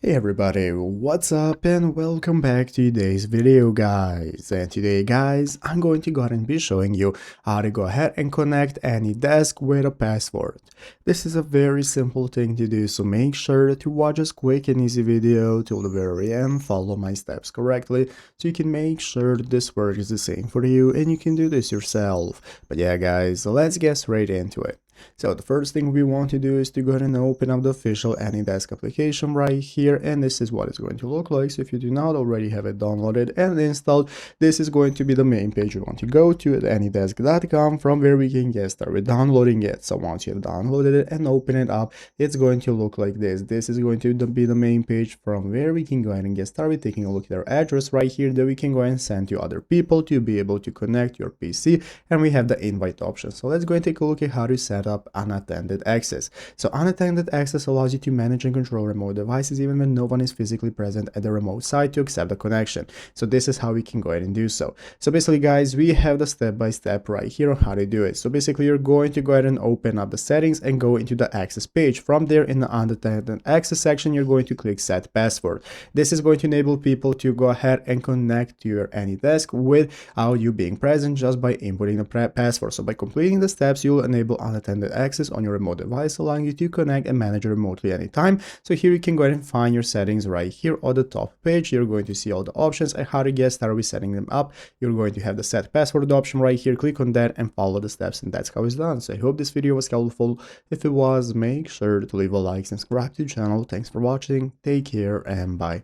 Hey everybody, what's up and welcome back to today's video guys. And today guys, I'm going to go ahead and be showing you how to go ahead and connect AnyDesk with a password. This is a very simple thing to do, so make sure to watch this quick and easy video till the very end, follow my steps correctly so you can make sure that this works the same for you and you can do this yourself. But yeah guys, let's get straight into it. So the first thing we want to do is to go ahead and open up the official AnyDesk application right here, and this is what it's going to look like. So if you do not already have it downloaded and installed, this is going to be the main page you want to go to at anydesk.com, from where we can get started downloading it. So once you have downloaded it and open it up, it's going to look like this. This is going to be the main page from where we can go ahead and get started taking a look at our address right here that we can go ahead and send to other people to be able to connect your PC, and we have the invite option. So let's go and take a look at how to set up unattended access. So unattended access allows you to manage and control remote devices even when no one is physically present at the remote site to accept the connection. So this is how we can go ahead and do so. So basically guys, we have the step-by-step right here on how to do it. So basically you're going to go ahead and open up the settings and go into the access page. From there, in the unattended access section, you're going to click set password. This is going to enable people to go ahead and connect to your AnyDesk without you being present, just by inputting the password. So by completing the steps, you'll enable unattended access on your remote device, allowing you to connect and manage remotely anytime. So here you can go ahead and find your settings right here on the top page. You're going to see all the options and how to get started with setting them up. You're going to have the set password option right here. Click on that and follow the steps, and that's how it's done. So I hope this video was helpful. If it was, make sure to leave a like and subscribe to the channel. Thanks for watching. Take care and bye.